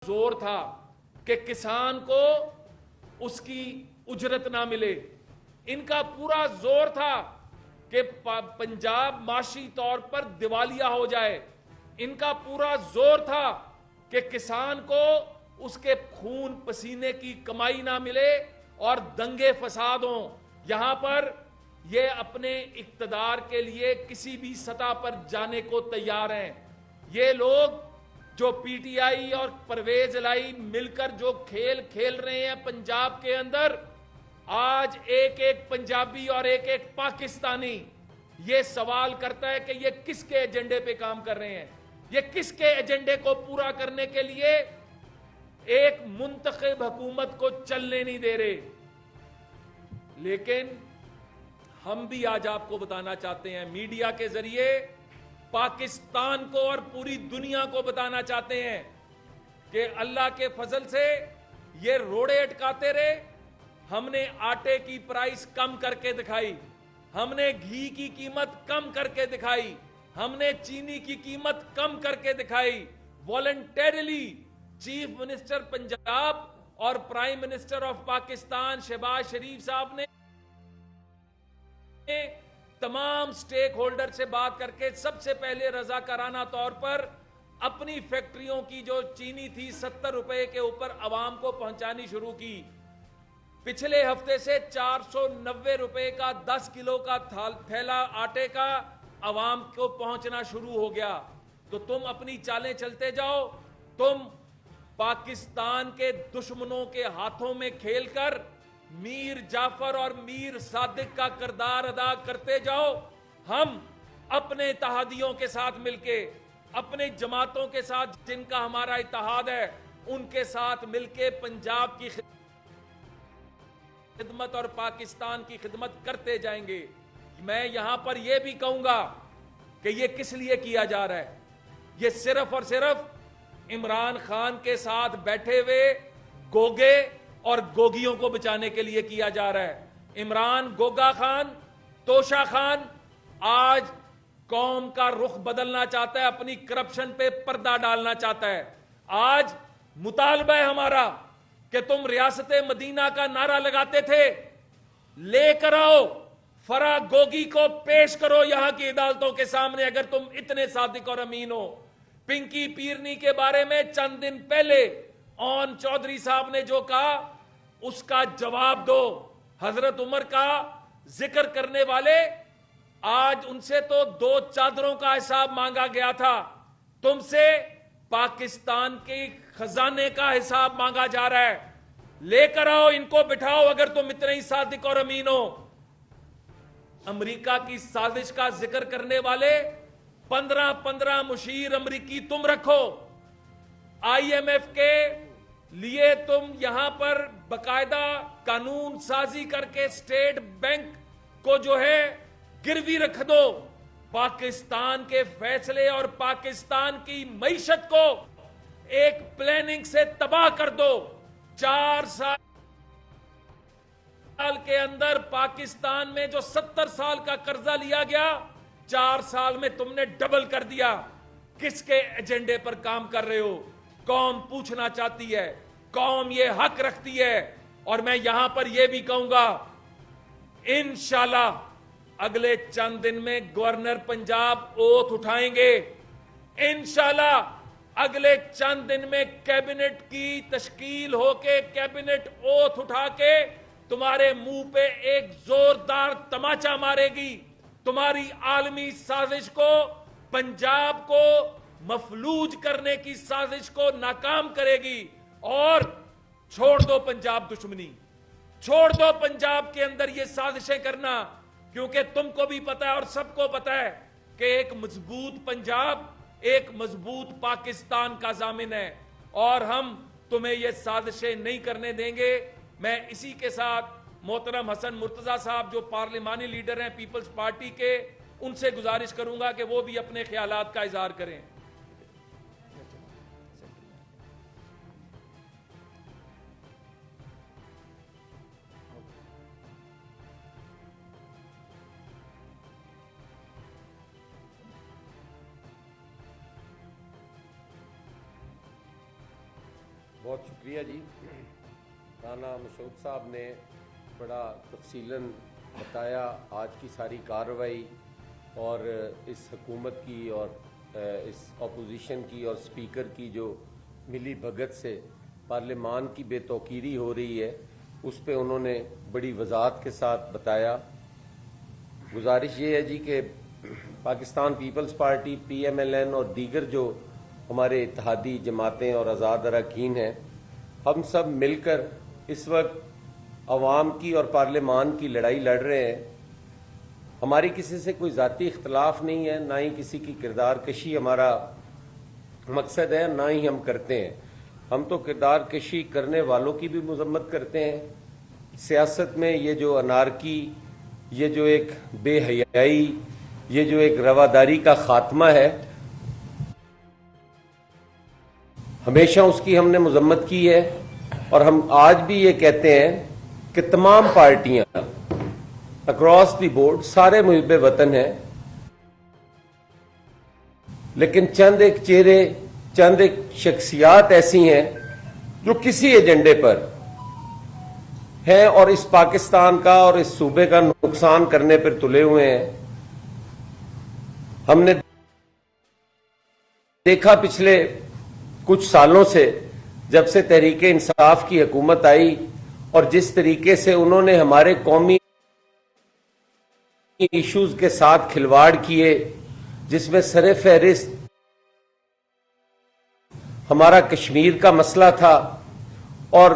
زور تھا کہ کسان کو اس کی اجرت نہ ملے. ان کا پورا زور تھا کہ پنجاب معاشی طور پر دیوالیہ ہو جائے. ان کا پورا زور تھا کہ کسان کو اس کے خون پسینے کی کمائی نہ ملے اور دنگے فساد ہوں. یہاں پر یہ اپنے اقتدار کے لیے کسی بھی سطح پر جانے کو تیار ہیں. یہ لوگ جو پی ٹی آئی اور پرویز الہی مل کر جو کھیل کھیل رہے ہیں پنجاب کے اندر، آج ایک ایک پنجابی اور ایک ایک پاکستانی یہ سوال کرتا ہے کہ یہ کس کے ایجنڈے پہ کام کر رہے ہیں، یہ کس کے ایجنڈے کو پورا کرنے کے لیے ایک منتخب حکومت کو چلنے نہیں دے رہے. لیکن ہم بھی آج آپ کو بتانا چاہتے ہیں، میڈیا کے ذریعے پاکستان کو اور پوری دنیا کو بتانا چاہتے ہیں کہ اللہ کے فضل سے یہ روڑے اٹکاتے رہے. ہم نے آٹے کی پرائس کم کر کے دکھائی، ہم نے گھی کی قیمت کم کر کے دکھائی، ہم نے چینی کی قیمت کم کر کے دکھائی. والنٹیرلی چیف منسٹر پنجاب اور prime minister of Pakistan Shehbaz Sharif صاحب نے تمام سٹیک ہولڈر سے بات کر کے سب سے پہلے رضاکارانہ طور پر اپنی فیکٹریوں کی جو چینی تھی 70 روپے کے اوپر عوام کو پہنچانی شروع کی. پچھلے ہفتے سے 490 روپے کا 10 کلو کا تھیلا آٹے کا عوام کو پہنچنا شروع ہو گیا. تو تم اپنی چالیں چلتے جاؤ، تم پاکستان کے دشمنوں کے ہاتھوں میں کھیل کر میر جعفر اور میر صادق کا کردار ادا کرتے جاؤ. ہم اپنے اتحادیوں کے ساتھ مل کے، اپنے جماعتوں کے ساتھ جن کا ہمارا اتحاد ہے، ان کے ساتھ مل کے پنجاب کی خدمت اور پاکستان کی خدمت کرتے جائیں گے. میں یہاں پر یہ بھی کہوں گا کہ یہ کس لیے کیا جا رہا ہے. یہ صرف اور صرف عمران خان کے ساتھ بیٹھے ہوئے گوگے اور گوگیوں کو بچانے کے لیے کیا جا رہا ہے. عمران گوگا خان، توشا خان آج قوم کا رخ بدلنا چاہتا ہے، اپنی کرپشن پہ پردہ ڈالنا چاہتا ہے. آج مطالبہ ہے ہمارا کہ تم ریاست مدینہ کا نعرہ لگاتے تھے، لے کر آؤ فرا گوگی کو پیش کرو یہاں کی عدالتوں کے سامنے اگر تم اتنے صادق اور امین ہو. پنکی پیرنی کے بارے میں چند دن پہلے اون چودھری صاحب نے جو کہا اس کا جواب دو. حضرت عمر کا ذکر کرنے والے آج ان سے تو 2 چادروں کا حساب مانگا گیا تھا، تم سے پاکستان کے خزانے کا حساب مانگا جا رہا ہے. لے کر آؤ، ان کو بٹھاؤ اگر تم اتنے ہی صادق اور امین ہو. امریکہ کی سازش کا ذکر کرنے والے 15 مشیر امریکی تم رکھو. آئی ایم ایف کے لیے تم یہاں پر باقاعدہ قانون سازی کر کے اسٹیٹ بینک کو جو ہے گروی رکھ دو. پاکستان کے فیصلے اور پاکستان کی معیشت کو ایک پلاننگ سے تباہ کر دو. 4 سال کے اندر پاکستان میں جو 70 سال کا قرضہ لیا گیا 4 سال میں تم نے ڈبل کر دیا. کس کے ایجنڈے پر کام کر رہے ہو؟ قوم پوچھنا چاہتی ہے، قوم یہ حق رکھتی ہے. اور میں یہاں پر یہ بھی کہوں گا انشاءاللہ اگلے چند دن میں گورنر پنجاب اوتھ اٹھائیں گے. انشاءاللہ اگلے چند دن میں کیبنٹ کی تشکیل ہو کے کیبنٹ اوتھ اٹھا کے تمہارے منہ پہ ایک زوردار تماچا مارے گی. تمہاری عالمی سازش کو، پنجاب کو مفلوج کرنے کی سازش کو ناکام کرے گی. اور چھوڑ دو پنجاب دشمنی، چھوڑ دو پنجاب کے اندر یہ سازشیں کرنا، کیونکہ تم کو بھی پتا ہے اور سب کو پتا ہے کہ ایک مضبوط پنجاب ایک مضبوط پاکستان کا ضامن ہے اور ہم تمہیں یہ سازشیں نہیں کرنے دیں گے. میں اسی کے ساتھ محترم حسن مرتضیٰ صاحب جو پارلیمانی لیڈر ہیں پیپلز پارٹی کے، ان سے گزارش کروں گا کہ وہ بھی اپنے خیالات کا اظہار کریں. بہت شکریہ جی. رانا مشہود صاحب نے بڑا تفصیلاً بتایا آج کی ساری کارروائی اور اس حکومت کی اور اس اپوزیشن کی اور اسپیکر کی جو ملی بھگت سے پارلیمان کی بے توقیری ہو رہی ہے اس پہ انہوں نے بڑی وضاحت کے ساتھ بتایا. گزارش یہ ہے جی کہ پاکستان پیپلز پارٹی PMLN اور دیگر جو ہمارے اتحادی جماعتیں اور آزاد اراکین ہیں، ہم سب مل کر اس وقت عوام کی اور پارلیمان کی لڑائی لڑ رہے ہیں. ہماری کسی سے کوئی ذاتی اختلاف نہیں ہے، نہ ہی کسی کی کردار کشی ہمارا مقصد ہے، نہ ہی ہم کرتے ہیں. ہم تو کردار کشی کرنے والوں کی بھی مذمت کرتے ہیں. سیاست میں یہ جو انارکی، یہ جو ایک بے حیائی، یہ جو ایک رواداری کا خاتمہ ہے، ہمیشہ اس کی ہم نے مذمت کی ہے. اور ہم آج بھی یہ کہتے ہیں کہ تمام پارٹیاں اکراس دی بورڈ سارے محب وطن ہیں، لیکن چند ایک چہرے، چند ایک شخصیات ایسی ہیں جو کسی ایجنڈے پر ہیں اور اس پاکستان کا اور اس صوبے کا نقصان کرنے پر تلے ہوئے ہیں. ہم نے دیکھا پچھلے کچھ سالوں سے جب سے تحریک انصاف کی حکومت آئی اور جس طریقے سے انہوں نے ہمارے قومی ایشوز کے ساتھ کھلواڑ کیے، جس میں سر فہرست ہمارا کشمیر کا مسئلہ تھا، اور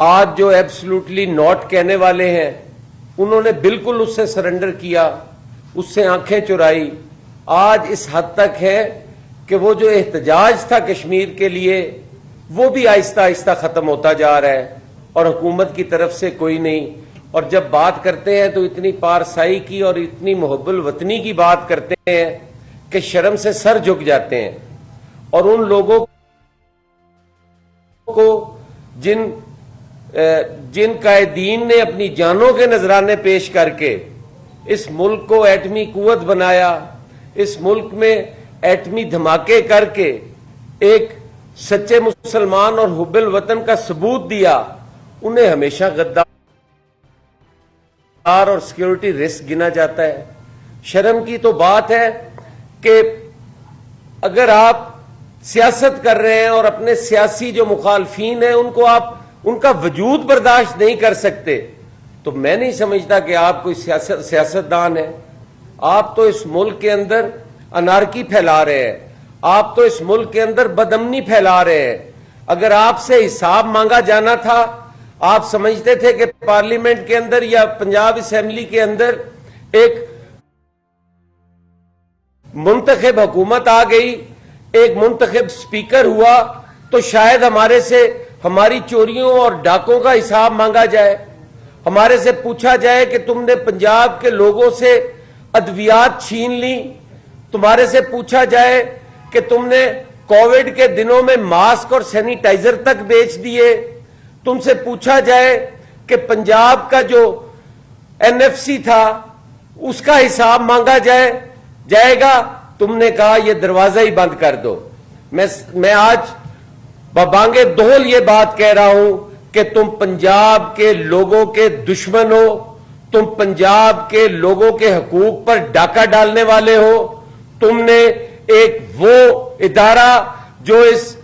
آج جو ایبسلوٹلی ناٹ کہنے والے ہیں انہوں نے بالکل اس سے سرنڈر کیا، اس سے آنکھیں چرائی. آج اس حد تک ہے کہ وہ جو احتجاج تھا کشمیر کے لیے وہ بھی آہستہ آہستہ ختم ہوتا جا رہا ہے اور حکومت کی طرف سے کوئی نہیں. اور جب بات کرتے ہیں تو اتنی پارسائی کی اور اتنی محب الوطنی کی بات کرتے ہیں کہ شرم سے سر جھک جاتے ہیں. اور ان لوگوں کو جن قائدین نے اپنی جانوں کے نذرانے پیش کر کے اس ملک کو ایٹمی قوت بنایا، اس ملک میں ایٹمی دھماکے کر کے ایک سچے مسلمان اور حب الوطن کا ثبوت دیا، انہیں ہمیشہ غدار اور سیکیورٹی رسک گنا جاتا ہے. شرم کی تو بات ہے کہ اگر آپ سیاست کر رہے ہیں اور اپنے سیاسی جو مخالفین ہیں ان کو آپ ان کا وجود برداشت نہیں کر سکتے، تو میں نہیں سمجھتا کہ آپ کوئی سیاستدان ہیں. آپ تو اس ملک کے اندر انارکی پھیلا رہے ہیں، آپ تو اس ملک کے اندر بدامنی پھیلا رہے ہیں. اگر آپ سے حساب مانگا جانا تھا، آپ سمجھتے تھے کہ پارلیمنٹ کے اندر یا پنجاب اسمبلی کے اندر ایک منتخب حکومت آ گئی، ایک منتخب سپیکر ہوا، تو شاید ہمارے سے ہماری چوریوں اور ڈاکوں کا حساب مانگا جائے، ہمارے سے پوچھا جائے کہ تم نے پنجاب کے لوگوں سے ادویات چھین لی، تمہارے سے پوچھا جائے کہ تم نے کووڈ کے دنوں میں ماسک اور سینیٹائزر تک بیچ دیے، تم سے پوچھا جائے کہ پنجاب کا جو NFC تھا اس کا حساب مانگا جائے گا، تم نے کہا یہ دروازہ ہی بند کر دو. میں آج ببانگے دہل یہ بات کہہ رہا ہوں کہ تم پنجاب کے لوگوں کے دشمن ہو، تم پنجاب کے لوگوں کے حقوق پر ڈاکہ ڈالنے والے ہو. تم نے ایک وہ ادارہ جو اس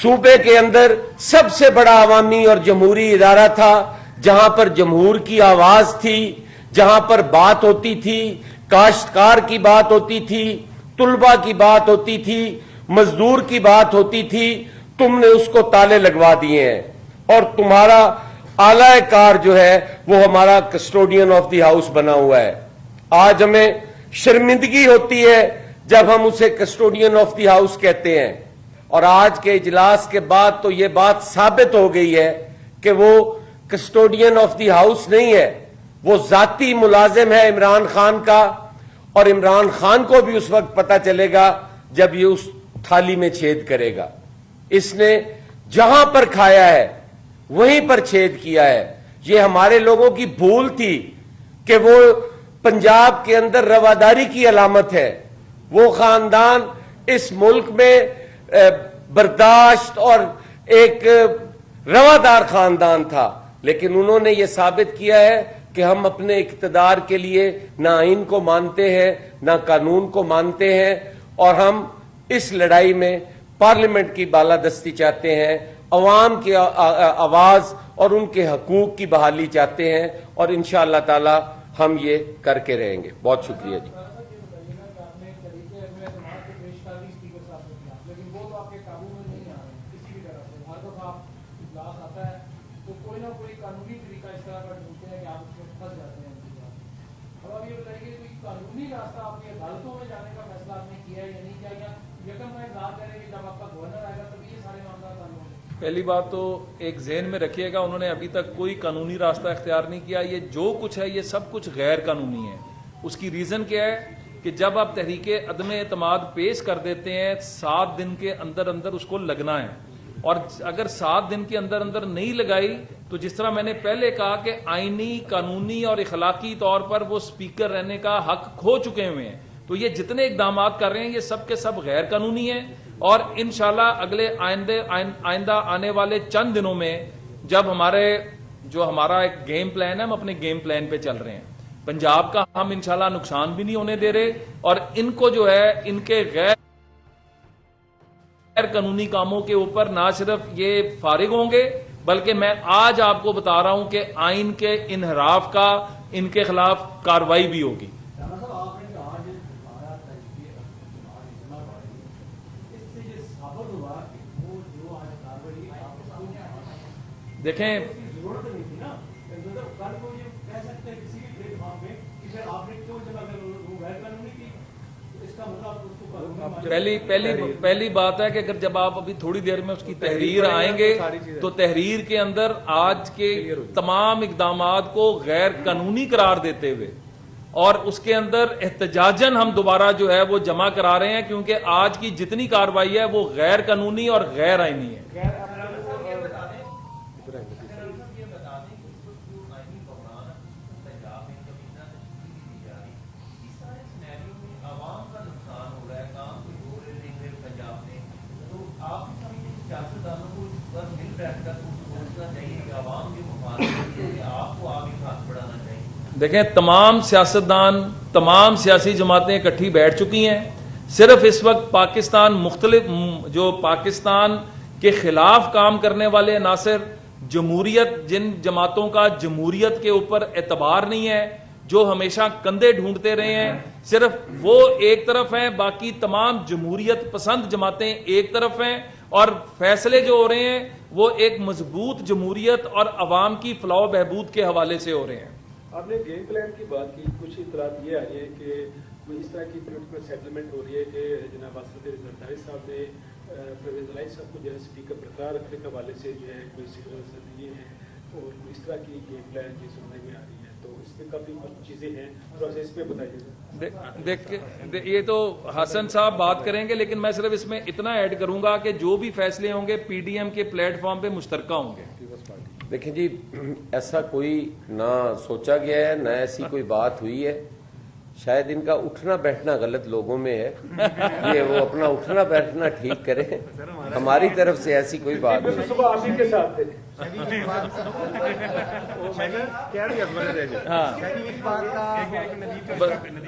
صوبے کے اندر سب سے بڑا عوامی اور جمہوری ادارہ تھا، جہاں پر جمہور کی آواز تھی، جہاں پر بات ہوتی تھی، کاشتکار کی بات ہوتی تھی، طلبہ کی بات ہوتی تھی، مزدور کی بات ہوتی تھی، تم نے اس کو تالے لگوا دیے ہیں. اور تمہارا اعلی کار جو ہے وہ ہمارا کسٹوڈین آف دی ہاؤس بنا ہوا ہے. آج ہمیں شرمندگی ہوتی ہے جب ہم اسے کسٹوڈین آف دی ہاؤس کہتے ہیں. اور آج کے اجلاس کے بعد تو یہ بات ثابت ہو گئی ہے کہ وہ کسٹوڈین آف دی ہاؤس نہیں ہے، وہ ذاتی ملازم ہے عمران خان کا. اور عمران خان کو بھی اس وقت پتہ چلے گا جب یہ اس تھالی میں چھید کرے گا. اس نے جہاں پر کھایا ہے وہیں پر چھید کیا ہے. یہ ہمارے لوگوں کی بھول تھی کہ وہ پنجاب کے اندر رواداری کی علامت ہے. وہ خاندان اس ملک میں برداشت اور ایک روادار خاندان تھا، لیکن انہوں نے یہ ثابت کیا ہے کہ ہم اپنے اقتدار کے لیے نہ آئین کو مانتے ہیں نہ قانون کو مانتے ہیں، اور ہم اس لڑائی میں پارلیمنٹ کی بالادستی چاہتے ہیں، عوام کی آواز اور ان کے حقوق کی بحالی چاہتے ہیں، اور انشاءاللہ تعالی ہم یہ کر کے رہیں گے۔ بہت شکریہ جی۔ پہلی بات تو ایک ذہن میں رکھیے گا، انہوں نے ابھی تک کوئی قانونی راستہ اختیار نہیں کیا۔ یہ جو کچھ ہے یہ سب کچھ غیر قانونی ہے۔ اس کی ریزن کیا ہے کہ جب آپ تحریک عدم اعتماد پیش کر دیتے ہیں 7 دن کے اندر اندر اس کو لگنا ہے، اور اگر 7 دن کے اندر اندر نہیں لگائی تو جس طرح میں نے پہلے کہا کہ آئینی، قانونی اور اخلاقی طور پر وہ اسپیکر رہنے کا حق کھو چکے ہوئے ہیں، تو یہ جتنے اقدامات کر رہے ہیں یہ سب کے سب غیر قانونی ہیں۔ اور انشاءاللہ اگلے آئندہ آنے والے چند دنوں میں جب ہمارا ایک گیم پلان ہے، ہم اپنے گیم پلان پہ چل رہے ہیں۔ پنجاب کا ہم انشاءاللہ نقصان بھی نہیں ہونے دے رہے، اور ان کو جو ہے ان کے غیر قانونی کاموں کے اوپر نہ صرف یہ فارغ ہوں گے، بلکہ میں آج آپ کو بتا رہا ہوں کہ آئین کے انحراف کا ان کے خلاف کارروائی بھی ہوگی۔ دیکھیں پہلی بات ہے کہ اگر جب آپ ابھی تھوڑی دیر میں اس کی تحریر آئیں گے تو تحریر کے اندر آج کے تمام اقدامات کو غیر قانونی قرار دیتے ہوئے اور اس کے اندر احتجاجاً ہم دوبارہ جو ہے وہ جمع کرا رہے ہیں، کیونکہ آج کی جتنی کارروائی ہے وہ غیر قانونی اور غیر آئینی ہے۔ دیکھیں تمام سیاستدان، تمام سیاسی جماعتیں اکٹھی بیٹھ چکی ہیں، صرف اس وقت پاکستان کے خلاف کام کرنے والے عناصر، جن جماعتوں کا جمہوریت کے اوپر اعتبار نہیں ہے، جو ہمیشہ کندھے ڈھونڈتے رہے ہیں، صرف وہ ایک طرف ہیں، باقی تمام جمہوریت پسند جماعتیں ایک طرف ہیں، اور فیصلے جو ہو رہے ہیں وہ ایک مضبوط جمہوریت اور عوام کی فلاح و بہبود کے حوالے سے ہو رہے ہیں۔ آپ نے گیم پلان کی بات کی، کچھ اطلاعات یہ آئی ہے کہ کوئی اس طرح کی پولیٹیکل سیٹلمنٹ ہو رہی ہے کہ جناب اسد زرداری صاحب نے پرویز الہی صاحب کو جو ہے اسپیکر برقرار رکھنے کے حوالے سے جو ہے کوئی سگنل دیے ہیں، اور اس طرح کی گیم پلان کی سننے میں آ رہی ہے، تو اس میں کافی کچھ چیزیں ہیں، تو اس پہ بتائیے۔ یہ تو حسن صاحب بات کریں گے، لیکن میں صرف اس میں اتنا ایڈ کروں گا کہ جو بھی فیصلے ہوں گے پی ڈی ایم کے پلیٹ فارم پہ مشترکہ ہوں گے۔ دیکھیں جی، ایسا کوئی نہ سوچا گیا ہے، نہ ایسی کوئی بات ہوئی ہے۔ شاید ان کا اٹھنا بیٹھنا غلط لوگوں میں ہے، یہ وہ اپنا اٹھنا بیٹھنا ٹھیک کریں، ہماری طرف سے ایسی کوئی بات نہیں۔ صبح آپ ہی کے ساتھ تھے۔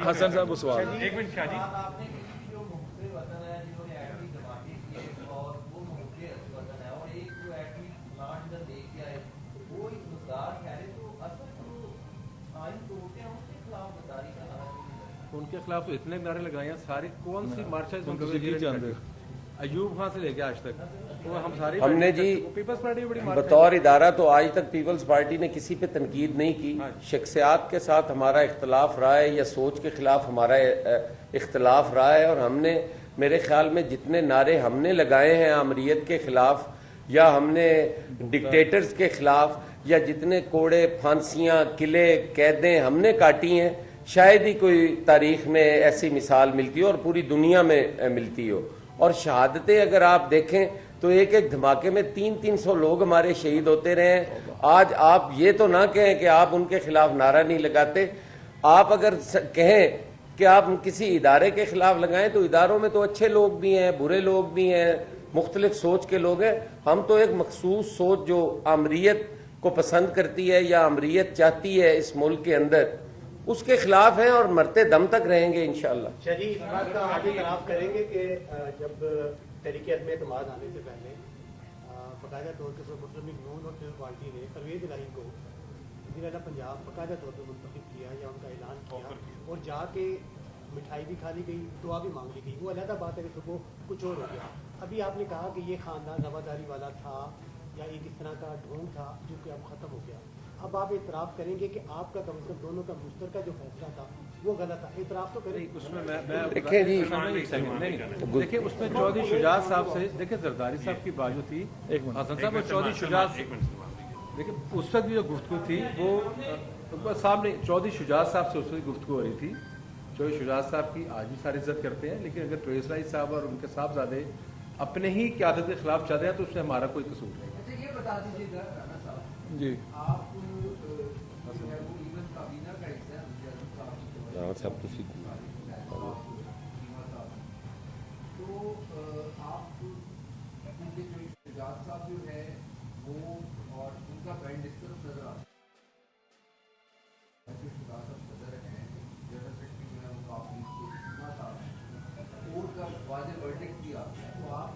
حسن صاحب وہ سوال ان کے خلاف تو اتنے نعرے لگائے ہیں، ساری کون سی مارچز ایوب خان سے لے کے آج تک ہم نے جی بطور ادارہ تو آج تک پیپلز پارٹی نے کسی پہ تنقید نہیں کی، شخصیات کے ساتھ ہمارا اختلاف رہا ہے یا سوچ کے خلاف ہمارا اختلاف رہا ہے، اور ہم نے میرے خیال میں جتنے نعرے ہم نے لگائے ہیں آمریت کے خلاف یا ہم نے ڈکٹیٹرز کے خلاف یا جتنے کوڑے، پھانسیاں، قلعے، قیدیں ہم نے کاٹی ہیں، شاید ہی کوئی تاریخ میں ایسی مثال ملتی ہو اور پوری دنیا میں ملتی ہو۔ اور شہادتیں اگر آپ دیکھیں تو ایک ایک دھماکے میں 300 لوگ ہمارے شہید ہوتے رہے ہیں۔ آج آپ یہ تو نہ کہیں کہ آپ ان کے خلاف نعرہ نہیں لگاتے، آپ اگر کہیں کہ آپ کسی ادارے کے خلاف لگائیں تو اداروں میں تو اچھے لوگ بھی ہیں، برے لوگ بھی ہیں، مختلف سوچ کے لوگ ہیں. ہم تو ایک مخصوص سوچ جو آمریت کو پسند کرتی ہے یا آمریت چاہتی ہے اس ملک کے اندر, اس کے خلاف ہیں اور مرتے دم تک رہیں گے انشاءاللہ. شہری اس بات کا آگے اعتراف کریں گے کہ جب تحریک عدم اعتماد آنے سے پہلے باقاعدہ طور پر مسلم لیگ نون اور پیپلز پارٹی نے پرویز الہی کو وزیر اعلیٰ پنجاب باقاعدہ طور پر منتخب کیا یا ان کا اعلان کیا اور جا کے مٹھائی بھی کھا لی گئی, دعا بھی مانگ لی گئی. وہ علیحدہ بات ہے کہ صبح کچھ اور ہو گیا. ابھی آپ نے کہا کہ یہ خاندان رواداری والا تھا یا ایک اس طرح کا ڈھونگ تھا جو کہ اب ختم ہو گیا. اب آپ اعتراف کریں گے کہ آپ کا کم از کم دونوں کا مشترکہ جو فیصلہ تھا وہ غلط تھا, اعتراف تو کریں. اس میں دیکھیں جی, دیکھیں اس میں چودھری شجاعت صاحب سے, دیکھیں زرداری صاحب کی بات جو تھی حسن صاحب اور چودھری شجاعت, دیکھیں اس وقت جو گفتگو تھی وہ سامنے چودھری شجاعت صاحب سے اس وقت گفتگو ہو رہی تھی. چودھری شجاعت صاحب کی آج بھی ساری عزت کرتے ہیں, لیکن اگر پرویز الہی صاحب اور ان کے صاحبزادے اپنے ہی قیادت کے خلاف چل رہے ہیں تو اس میں ہمارا کوئی قصور نہیں. یہ بتا دیجیے گا رانا صاحب, جی آپ ایون کابینہ کا حصہ تو آپ جو شجاعت صاحب جو ہے وہ اور ان کا بینڈ ڈسکس نظر آتا ہے. شجاعت صاحب صدر ہیں, جنرل سیکرٹری جو ہے وہ کافی سنا تھا اور کا واضح ورڈکٹ دیا. تو آپ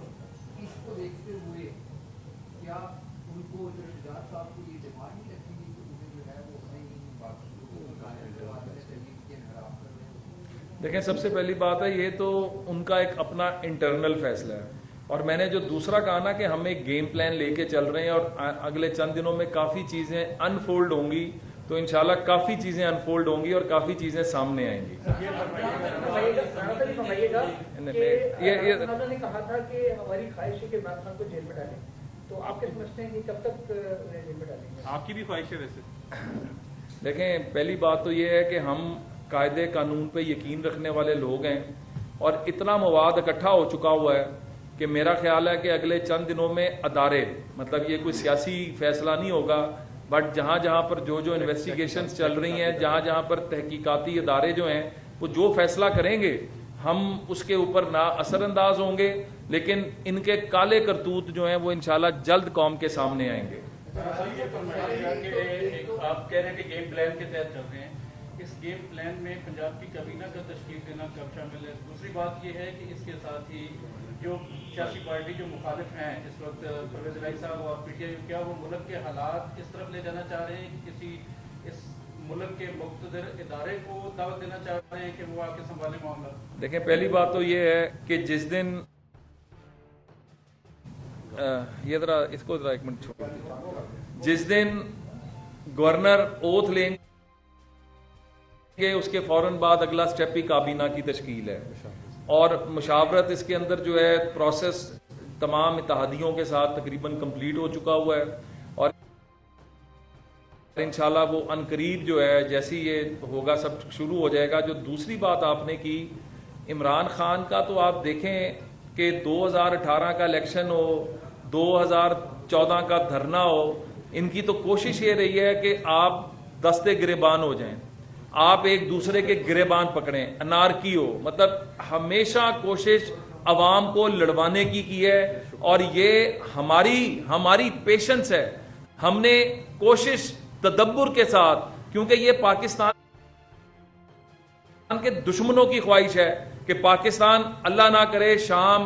اس کو دیکھتے ہوئے کیا ان کو جو شجاعت صاحب کو یہ ڈیمانڈ نہیں لگتی کہ انہیں جو ہے وہ اپنے باقی دیکھیں, سب سے پہلی بات ہے یہ تو ان کا ایک اپنا انٹرنل فیصلہ ہے, اور میں نے جو دوسرا کہا نا کہ ہم ایک گیم پلان لے کے چل رہے ہیں اور اگلے چند دنوں میں کافی چیزیں انفولڈ ہوں گی, تو انشاءاللہ کافی چیزیں انفولڈ ہوں گی اور کافی چیزیں سامنے آئیں گی. انہوں نے کہا تھا کہ ہماری خواہش ہے کہ عمران خان کو جیل میں ڈالیں, تو آپ کیا سمجھتے ہیں کہ کب تک جیل میں ڈالیں گے؟ آپ کی بھی خواہش ہے ویسے؟ دیکھیں, پہلی بات تو یہ ہے کہ ہم قاعدے قانون پہ یقین رکھنے والے لوگ ہیں, اور اتنا مواد اکٹھا ہو چکا ہوا ہے کہ میرا خیال ہے کہ اگلے چند دنوں میں ادارے, مطلب یہ کوئی سیاسی فیصلہ نہیں ہوگا, بٹ جہاں جہاں پر جو انویسٹیگیشنز چل رہی ہیں, جہاں جہاں پر تحقیقاتی ادارے جو ہیں وہ جو فیصلہ کریں گے ہم اس کے اوپر نہ اثر انداز ہوں گے, لیکن ان کے کالے کرتوت جو ہیں وہ انشاءاللہ جلد قوم کے سامنے آئیں گے. آپ کہہ رہے ہیں کہ گیم پلان کے تحت چل رہے ہیں, اس گیم پلان میں پنجاب کی کابینہ کا تشکیل دینا کب شامل ہے؟ دوسری بات یہ ہے کہ اس کے ساتھ ہی جو سیاسی پارٹی جو مخالف ہیں اس وقت پرویز الہی صاحب اور پی ٹی آئی, کیا وہ ملک کے حالات اس طرف لے جانا چاہ رہے ہیں کہ کسی اس ملک کے مقتدر ادارے کو دعوت دینا چاہ رہے ہیں کہ وہ آ کے سنبھالے معاملہ؟ دیکھیں, پہلی بات تو یہ ہے کہ جس دن یہ ذرا اس کو ذرا ایک منٹ چھوڑ دیجیے, جس دن گورنر اوتھ لیں گے اس کے فوراً بعد اگلا سٹیپ ہی کابینہ کی تشکیل ہے, اور مشاورت اس کے اندر جو ہے پروسیس تمام اتحادیوں کے ساتھ تقریباً کمپلیٹ ہو چکا ہوا ہے, اور انشاءاللہ وہ عنقریب جو ہے جیسی یہ ہوگا سب شروع ہو جائے گا. جو دوسری بات آپ نے کی عمران خان کا, تو آپ دیکھیں کہ 2018 کا الیکشن ہو, 2014 کا دھرنا ہو, ان کی تو کوشش یہ رہی ہے کہ آپ دستے گریبان ہو جائیں, آپ ایک دوسرے کے گریبان پکڑیں, انارکی ہو, مطلب ہمیشہ کوشش عوام کو لڑوانے کی ہے, اور یہ ہماری پیشنس ہے. ہم نے کوشش تدبر کے ساتھ, کیونکہ یہ پاکستان کے دشمنوں کی خواہش ہے کہ پاکستان اللہ نہ کرے شام,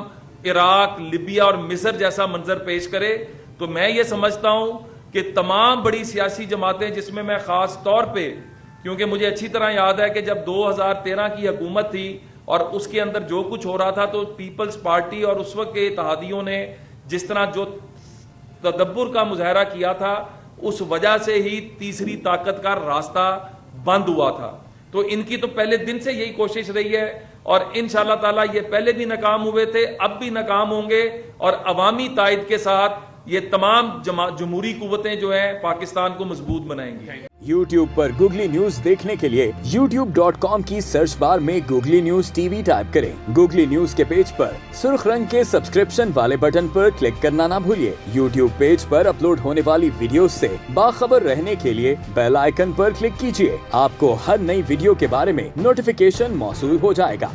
عراق, لیبیا اور مصر جیسا منظر پیش کرے. تو میں یہ سمجھتا ہوں کہ تمام بڑی سیاسی جماعتیں, جس میں میں خاص طور پہ, کیونکہ مجھے اچھی طرح یاد ہے کہ جب 2013 کی حکومت تھی اور اس کے اندر جو کچھ ہو رہا تھا, تو پیپلز پارٹی اور اس وقت کے اتحادیوں نے جس طرح جو تدبر کا مظاہرہ کیا تھا, اس وجہ سے ہی تیسری طاقت کا راستہ بند ہوا تھا. تو ان کی تو پہلے دن سے یہی کوشش رہی ہے, اور انشاءاللہ تعالی یہ پہلے بھی ناکام ہوئے تھے, اب بھی ناکام ہوں گے, اور عوامی تائید کے ساتھ یہ تمام جمہوری قوتیں جو ہیں پاکستان کو مضبوط بنائیں گی. YouTube پر گوگلی نیوز دیکھنے کے لیے youtube.com کی سرچ بار میں googly news T V type کریں. گوگلی نیوز کے پیج پر سرخ رنگ کے سبسکرپشن والے بٹن پر کلک کرنا نہ بھولیے. YouTube پیج پر اپلوڈ ہونے والی ویڈیوز سے باخبر رہنے کے لیے بیل آئیکن پر کلک کیجیے. آپ کو ہر نئی ویڈیو کے بارے میں نوٹیفیکیشن موصول ہو جائے گا.